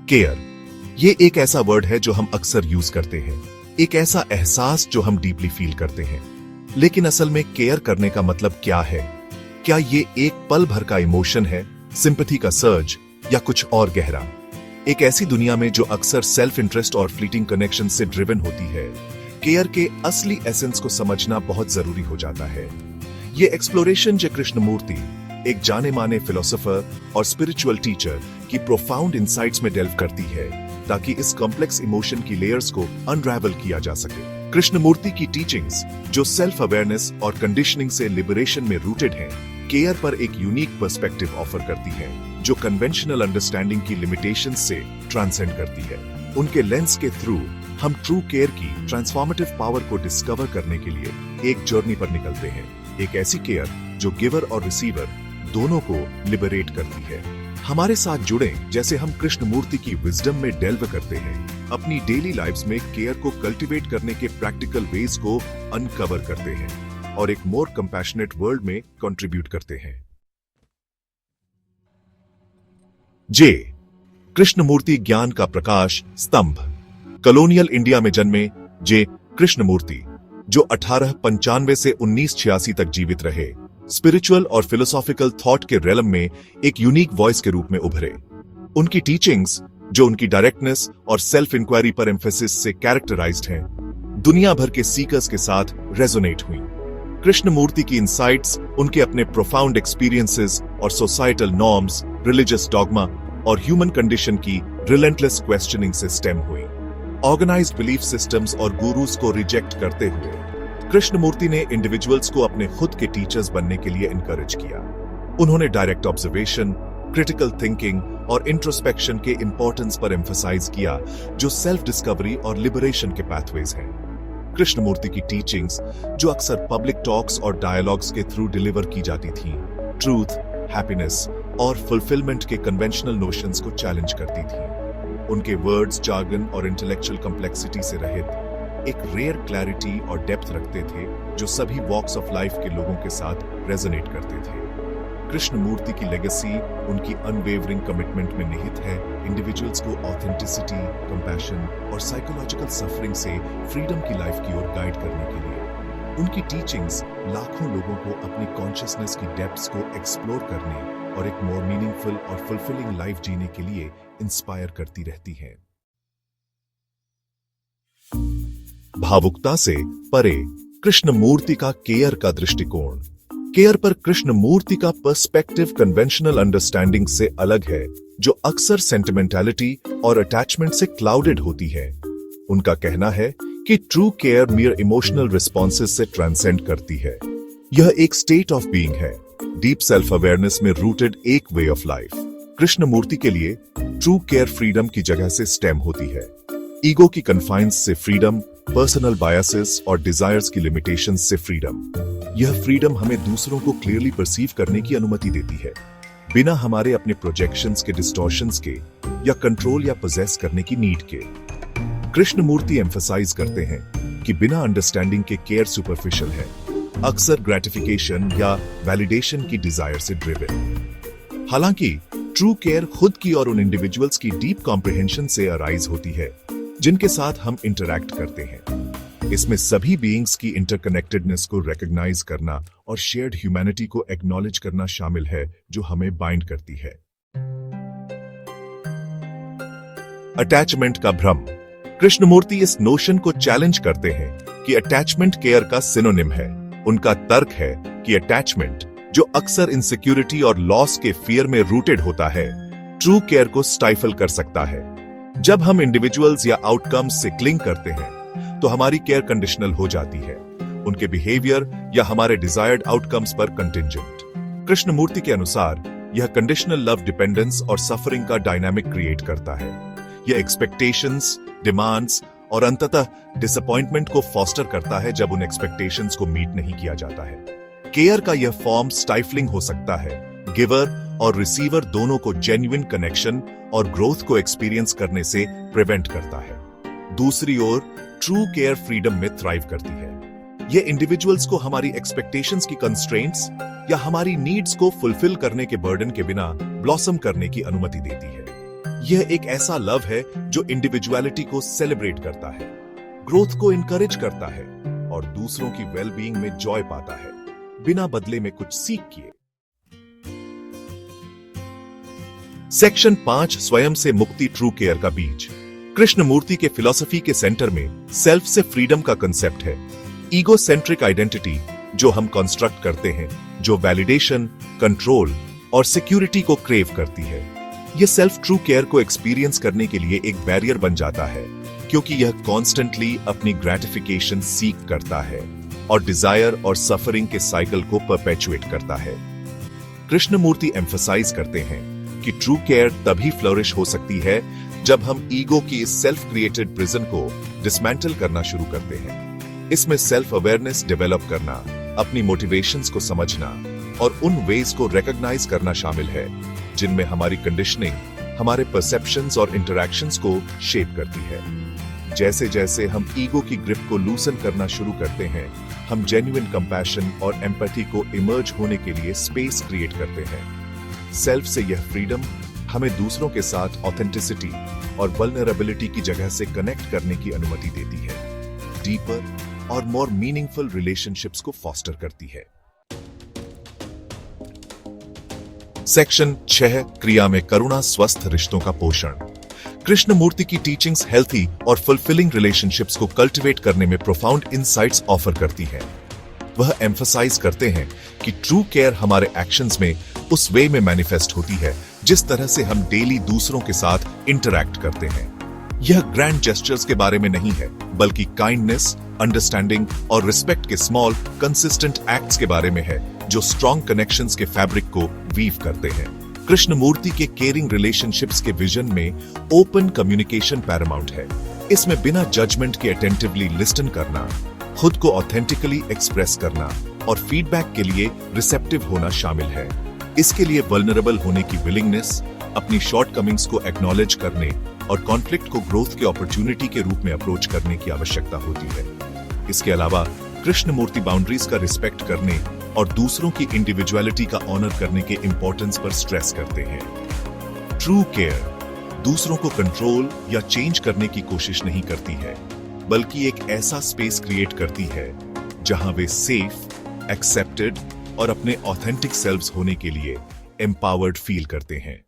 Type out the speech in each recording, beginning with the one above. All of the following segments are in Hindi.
केयर, ये एक ऐसा वर्ड है जो हम अक्सर यूज करते हैं, एक ऐसा एहसास जो हम डीपली फील करते हैं। लेकिन असल में केयर करने का मतलब क्या है? क्या ये एक पल भर का इमोशन है, सिंपैथी का सर्ज, या कुछ और गहरा? एक ऐसी दुनिया में जो अक्सर सेल्फ इंटरेस्ट और फ्लीटिंग कनेक्शन से ड्रिवन होती है, केयर के असली एसेंस को समझना बहुत जरूरी हो जाता है। ये एक्सप्लोरेशन जे कृष्णमूर्ति, एक जाने माने फिलोसोफर और स्पिरिचुअल टीचर की प्रोफाउंड इंसाइट्स में डेल्व करती है, ताकि इस कॉम्प्लेक्स इमोशन की लेयर्स को अनरैवल किया जा सके। कृष्णमूर्ति की टीचिंग्स, जो सेल्फ अवेयरनेस और कंडीशनिंग से लिबरेशन में रूटेड हैं, केयर पर एक यूनिक पर्सपेक्टिव ऑफर करती है, जो कन्वेंशनल अंडरस्टैंडिंग की लिमिटेशंस से ट्रांसेंड करती है। उनके लेंस के थ्रू हम ट्रू केयर की ट्रांसफॉर्मेटिव पावर को डिस्कवर करने के लिए एक जर्नी पर निकलते हैं, एक ऐसी केयर जो गिवर और रिसीवर दोनों को लिबरेट करती है। हमारे साथ जुड़ें जैसे हम कृष्णमूर्ति की विजडम में डेल्व करते हैं, अपनी डेली लाइफ्स में केयर को कल्टीवेट करने के प्रैक्टिकल वेज को अनकवर करते हैं और एक मोर कंपैशनेट वर्ल्ड में कंट्रीब्यूट करते हैं। जे कृष्णमूर्ति ज्ञान का प्रकाश स्तंभ। कॉलोनियल इंडिया में जन्मे जे कृष्णमूर्ति, जो 1895 से 1986 तक जीवित रहे, स्पिरिचुअल और फिलोसॉफिकल थॉट के रेलम में एक यूनिक वॉइस के रूप में उभरे। उनकी टीचिंग्स, जो उनकी डायरेक्टनेस और सेल्फ इंक्वायरी पर एम्फेसिस से कैरेक्टराइज्ड हैं, दुनिया भर के सीकर्स के साथ रेजोनेट हुई। कृष्णमूर्ति की इंसाइट्स उनके अपने प्रोफाउंड एक्सपीरियंसेस और सोसाइटल नॉर्म्स, रिलीजियस डॉगमा और ह्यूमन कंडीशन की रिलेंटलेस क्वेश्चनिंग से स्टेम हुई। ऑर्गेनाइज्ड बिलीफ सिस्टम्स और गुरुज को रिजेक्ट करते हुए कृष्णमूर्ति ने इंडिविजुअल्स को अपने खुद के टीचर्स बनने के लिए इनकरेज किया। उन्होंने डायरेक्ट ऑब्जर्वेशन, क्रिटिकल थिंकिंग और इंट्रोस्पेक्शन के इंपॉर्टेंस पर एम्फसाइज किया, जो सेल्फ डिस्कवरी और लिबरेशन के पैथवेज हैं। कृष्णमूर्ति की टीचिंग्स, जो अक्सर पब्लिक टॉक्स और डायलॉग्स के थ्रू डिलीवर की जाती थीं, ट्रूथ, हैप्पीनेस और फुलफिलमेंट के कन्वेंशनल नोशंस को चैलेंज करती थीं। उनके वर्ड्स, जार्गन और इंटेलेक्चुअल कॉम्प्लेक्सिटी से रहित एक रेयर क्लैरिटी और डेप्थ रखते थे, जो सभी वॉक्स ऑफ लाइफ के लोगों के साथ रेजोनेट करते थे। कृष्णमूर्ति की लेगेसी उनकी अनवेवरिंग कमिटमेंट में निहित है, इंडिविजुअल्स को ऑथेंटिसिटी, कंपैशन और साइकोलॉजिकल सफरिंग से फ्रीडम की लाइफ की ओर गाइड करने के लिए। उनकी टीचिंग्स लाखों लोगों को अपनी कॉन्शियसनेस की डेप्थ्स को एक्सप्लोर करने और एक मोर मीनिंगफुल और फुलफिलिंग लाइफ जीने के लिए इंस्पायर करती रहती हैं। भावुकता से परे कृष्णमूर्ति का केयर का दृष्टिकोण। केयर पर कृष्णमूर्ति का पर्सपेक्टिव कन्वेंशनल अंडरस्टैंडिंग से अलग है, जो अक्सर सेंटिमेंटैलिटी और अटैचमेंट से क्लाउडेड होती है। उनका कहना है कि ट्रू केयर मियर इमोशनल रिस्पॉन्सेस से ट्रांसेंड करती है। यह एक स्टेट ऑफ बीइंग है, डीप सेल्फ अवेयरनेस में रूटेड एक वे ऑफ लाइफ। कृष्णमूर्ति के लिए ट्रू केयर फ्रीडम की जगह से स्टेम होती है। ईगो की कन्फाइंस से फ्रीडम, पर्सनल बायसेस और डिजायर्स की लिमिटेशंस से फ्रीडम। यह फ्रीडम हमें दूसरों को क्लियरली परसीव करने की अनुमति देती है, बिना हमारे अपने प्रोजेक्शंस के, डिस्टॉर्शंस के या कंट्रोल या पोजेस करने की नीड के। कृष्णमूर्ति एम्फसाइज करते हैं कि बिना अंडरस्टैंडिंग के केयर सुपरफिशियल है, अक्सर ग्रेटिफिकेशन या वैलिडेशन की डिजायर से ड्रिवन। हालांकि ट्रू केयर खुद की और उन इंडिविजुअल्स की डीप कॉम्प्रिहेंशन से अराइज होती है, जिनके साथ हम इंटरैक्ट करते हैं। इसमें सभी बीइंग्स की इंटरकनेक्टेडनेस को रिकॉग्नाइज करना और शेयर्ड ह्यूमैनिटी को एक्नॉलेज करना शामिल है, जो हमें बाइंड करती है। अटैचमेंट का भ्रम। कृष्णमूर्ति इस नोशन को चैलेंज करते हैं कि अटैचमेंट केयर का सिनोनिम है। उनका तर्क है कि अटैचमेंट, जो अक्सर इनसिक्योरिटी और लॉस के फियर में रूटेड होता है, ट्रू केयर को स्टाइफल कर सकता है। जब हम इंडिविजुअल्स या आउटकम्स से क्लिंग करते हैं, तो हमारी केयर कंडीशनल हो जाती है, उनके बिहेवियर या हमारे डिजायर्ड आउटकम्स पर कंटिंजेंट। कृष्णमूर्ति के अनुसार यह कंडीशनल लव डिपेंडेंस और सफरिंग का डायनामिक क्रिएट करता है। यह एक्सपेक्टेशंस, डिमांड्स और अंततः डिसअपॉइंटमेंट को फॉस्टर करता है जब उन एक्सपेक्टेशंस को मीट नहीं किया जाता है। केयर का यह फॉर्म स्टाइफलिंग हो सकता है, गिवर और रिसीवर दोनों को जेन्युइन कनेक्शन और ग्रोथ को एक्सपीरियंस करने से प्रिवेंट करता है। दूसरी ओर ट्रू केयर फ्रीडम में थ्राइव करती है। यह इंडिविजुअल्स को हमारी एक्सपेक्टेशंस की कंस्ट्रेंट्स या हमारी नीड्स को फुलफिल करने के बर्डन के बिना ब्लॉसम करने की अनुमति देती है। यह एक ऐसा लव है जो इंडिविजुअलिटी को सेलिब्रेट करता है, ग्रोथ को इनकरेज करता है और दूसरों की वेलबीइंग में जॉय पाता है, बिना बदले में कुछ सीख किए। सेक्शन 5 स्वयं से मुक्ति, ट्रू केयर का बीज। कृष्णमूर्ति के फिलॉसफी के सेंटर में सेल्फ से फ्रीडम का कंसेप्ट है। ईगो सेंट्रिक आइडेंटिटी जो हम कंस्ट्रक्ट करते हैं, जो वैलिडेशन, कंट्रोल और सिक्योरिटी को क्रेव करती है, यह सेल्फ ट्रू केयर को एक्सपीरियंस करने के लिए एक बैरियर बन जाता है, क्योंकि यह कॉन्स्टेंटली अपनी ग्रेटिफिकेशन सीक करता है और डिजायर और सफरिंग के साइकिल को परपेचुएट करता है। कृष्णमूर्ति एम्फसाइज करते हैं कि ट्रू केयर तभी फ्लरिश हो सकती है जब हम ईगो की इस सेल्फ क्रिएटेड प्रिजन को डिसमेंटल करना शुरू करते हैं। इसमें सेल्फ अवेयरनेस डेवलप करना, अपनी मोटिवेशंस को समझना और उन वेज को रिकॉग्नाइज करना शामिल है जिनमें हमारी कंडीशनिंग हमारे परसेप्शंस और इंटरैक्शंस को शेप करती है। जैसे जैसे हम ईगो की ग्रिप को लूसन करना शुरू करते हैं, हम जेन्युइन कंपैशन और एम्पैथी को इमर्ज होने के लिए स्पेस क्रिएट करते हैं। सेल्फ से यह फ्रीडम हमें दूसरों के साथ ऑथेंटिसिटी और वल्नरेबिलिटी की जगह से कनेक्ट करने की अनुमति देती है, डीपर और मोर मीनिंगफुल रिलेशनशिप्स को फॉस्टर करती है। सेक्शन 6 क्रिया में करुणा, स्वस्थ रिश्तों का पोषण। कृष्णमूर्ति की टीचिंग्स हेल्थी और फुलफिलिंग रिलेशनशिप्स को कल्टिवेट करने में प्रोफाउंड इनसाइट्स ऑफर करती है। वह एम्फसाइज करते हैं कि ट्रू केयर हमारे एक्शंस में उस वे में मैनिफेस्ट होती है जिस तरह से हम डेली दूसरों के साथ इंटरैक्ट करते हैं। यह ग्रैंड जेस्चर्स के बारे में नहीं है, बल्कि काइंडनेस, अंडरस्टैंडिंग और रिस्पेक्ट के स्मॉल कंसिस्टेंट एक्ट्स के बारे में है जो स्ट्रॉन्ग कनेक्शंस के फैब्रिक को वीव करते हैं। कृष्णमूर्ति के केयरिंग रिलेशनशिप्स के विजन में ओपन कम्युनिकेशन पैरामाउंट है। इसमें बिना जजमेंट के अटेंटिवली लिस्टन करना, खुद को ऑथेंटिकली एक्सप्रेस करना और फीडबैक के लिए रिसेप्टिव होना शामिल है। इसके लिए वल्नरेबल होने की विलिंगनेस, अपनी शॉर्टकमिंग्स को एक्नॉलेज करने और कॉन्फ्लिक्ट को ग्रोथ के अपॉर्चुनिटी के रूप में अप्रोच करने की आवश्यकता होती है। इसके अलावा कृष्णमूर्ति बाउंड्रीज का रिस्पेक्ट करने और दूसरों की इंडिविजुअलिटी का ऑनर करने के इंपॉर्टेंस पर स्ट्रेस करते हैं। ट्रू केयर दूसरों को कंट्रोल या चेंज करने की कोशिश नहीं करती है, बल्कि एक ऐसा स्पेस क्रिएट करती है जहां वे सेफ, एक्सेप्टेड और अपने ऑथेंटिक सेल्व्स होने के लिए एम्पावर्ड फील करते हैं।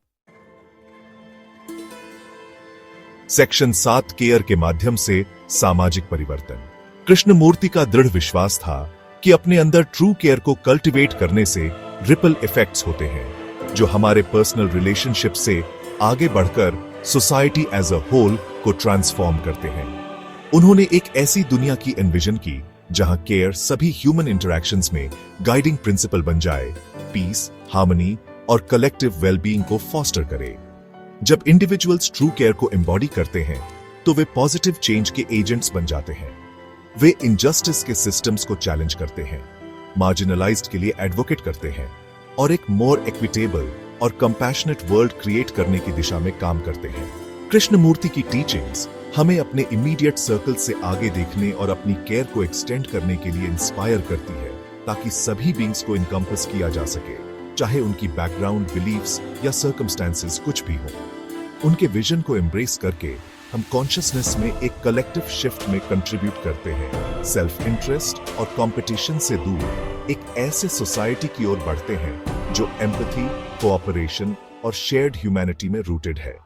सेक्शन 7 केयर के माध्यम से सामाजिक परिवर्तन। कृष्णमूर्ति का दृढ़ विश्वास था कि अपने अंदर ट्रू केयर को कल्टिवेट करने से रिपल इफेक्ट्स होते हैं जो हमारे पर्सनल रिलेशनशिप से आगे बढ़कर सोसाइटी एज अ होल को ट्रांसफॉर्म करते हैं। उन्होंने एक ऐसी दुनिया की एनविजन की जहां केयर सभी ह्यूमन इंटरैक्शंस में गाइडिंग प्रिंसिपल बन जाए, पीस, हार्मनी और कलेक्टिव वेलबीइंग को फॉस्टर करे। जब इंडिविजुअल्स ट्रू केयर को एम्बॉडी करते हैं तो वे पॉजिटिव चेंज के एजेंट्स बन जाते हैं। वे इनजस्टिस के सिस्टम्स को चैलेंज करते हैं, मार्जिनलाइज्ड के लिए एडवोकेट करते हैं और एक मोर इक्विटेबल और कंपैशनेट वर्ल्ड क्रिएट करने की दिशा में काम करते हैं। कृष्णमूर्ति की टीचिंग्स हमें अपने इमीडिएट सर्कल से आगे देखने और अपनी केयर को एक्सटेंड करने के लिए इंस्पायर करती है, ताकि सभी बीइंग्स को इनकम्पस किया जा सके, चाहे उनकी बैकग्राउंड, बिलीफ्स या सर्कमस्टेंसेस कुछ भी हो। उनके विजन को एम्ब्रेस करके हम कॉन्शियसनेस में एक कलेक्टिव शिफ्ट में कंट्रीब्यूट करते हैं, सेल्फ इंटरेस्ट और कंपटीशन से दूर एक ऐसे सोसाइटी की ओर बढ़ते हैं जो एम्पैथी, कोऑपरेशन और शेयर्ड ह्यूमैनिटी में रूटेड है।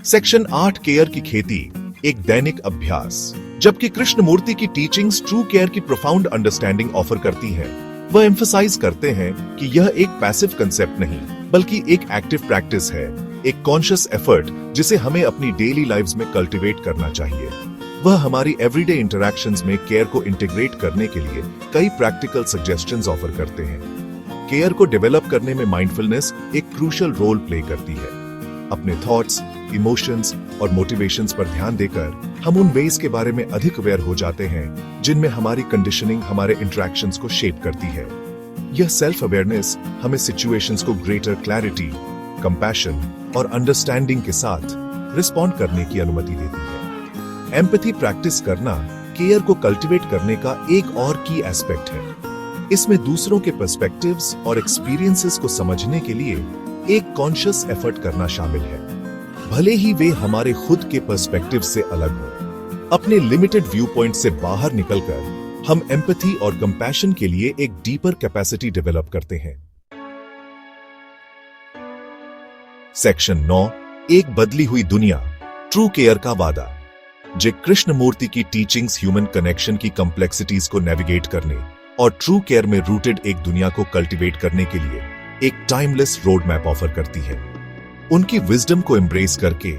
सेक्शन 8 केयर की खेती, एक दैनिक अभ्यास। जबकि कृष्णमूर्ति की टीचिंग्स ट्रू केयर की प्रोफाउंड अंडरस्टैंडिंग ऑफर करती हैं, वह एम्फसाइज करते हैं कि यह एक पैसिव कंसेप्ट नहीं, बल्कि एक एक्टिव प्रैक्टिस है, एक कॉन्शियस एफर्ट जिसे हमें अपनी डेली लाइव्स में कल्टीवेट करना चाहिए। वह हमारी एवरीडे इंटरैक्शंस में केयर को इंटीग्रेट करने के लिए कई प्रैक्टिकल सजेशंस ऑफर करते हैं। केयर को डेवलप करने में माइंडफुलनेस एक क्रूशियल रोल प्ले करती है। अपने थॉट्स, इमोशंस और मोटिवेशंस पर ध्यान देकर हम उन वेज के बारे में अधिक अवेयर हो जाते हैं जिनमें हमारी कंडीशनिंग हमारे इंटरैक्शंस को शेप करती है। यह सेल्फ अवेयरनेस हमें सिचुएशंस को ग्रेटर क्लैरिटी, कंपैशन और अंडरस्टैंडिंग के साथ रिस्पॉन्ड करने की अनुमति देती है। एम्पैथी प्रैक्टिस करना केयर को कल्टीवेट करने का एक और की एस्पेक्ट है। इसमें दूसरों के पर्सपेक्टिव्स और एक्सपीरियंसेस को समझने के लिए एक कॉन्शियस एफर्ट करना शामिल है, भले ही वे हमारे खुद के पर्सपेक्टिव से अलग हो। अपने लिमिटेड व्यू पॉइंट से बाहर निकलकर हम एम्पैथी और कंपैशन के लिए एक डीपर कैपेसिटी डेवलप करते हैं। सेक्शन 9, एक बदली हुई दुनिया, ट्रू केयर का वादा। जे कृष्णमूर्ति की टीचिंग्स ह्यूमन कनेक्शन की कॉम्प्लेक्सिटीज को नेविगेट करने और ट्रू केयर में रूटेड एक दुनिया को कल्टीवेट करने के लिए एक टाइमलेस रोड मैप ऑफर करती है। उनकी विजडम को एम्ब्रेस करके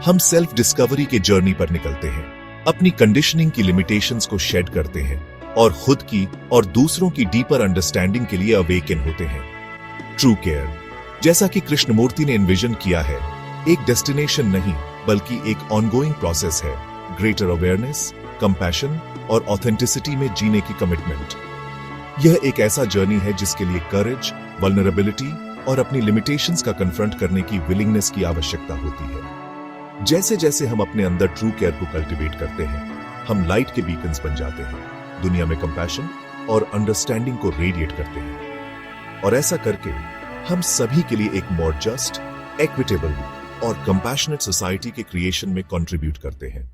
हम सेल्फ डिस्कवरी के जर्नी पर निकलते हैं, अपनी कंडीशनिंग की लिमिटेशंस को शेड करते हैं और खुद की और दूसरों की डीपर अंडरस्टैंडिंग के लिए अवेकन होते हैं। ट्रू केयर, जैसा कि कृष्णमूर्ति ने एनविजन किया है, एक डेस्टिनेशन नहीं बल्कि एक ऑनगोइंग प्रोसेस है। ग्रेटर अवेयरनेस, कंपैशन और ऑथेंटिसिटी में जीने की कमिटमेंट। यह एक ऐसा जर्नी है जिसके लिए करेज, वल्नरेबिलिटी और अपनी लिमिटेशंस का कन्फ्रंट करने की विलिंगनेस की आवश्यकता होती है। जैसे जैसे हम अपने अंदर ट्रू केयर को कल्टीवेट करते हैं, हम लाइट के बीकन्स बन जाते हैं, दुनिया में कंपैशन और अंडरस्टैंडिंग को रेडिएट करते हैं। और ऐसा करके हम सभी के लिए एक मोर जस्ट, इक्विटेबल और कंपैशनेट सोसाइटी के क्रिएशन में कंट्रीब्यूट करते हैं।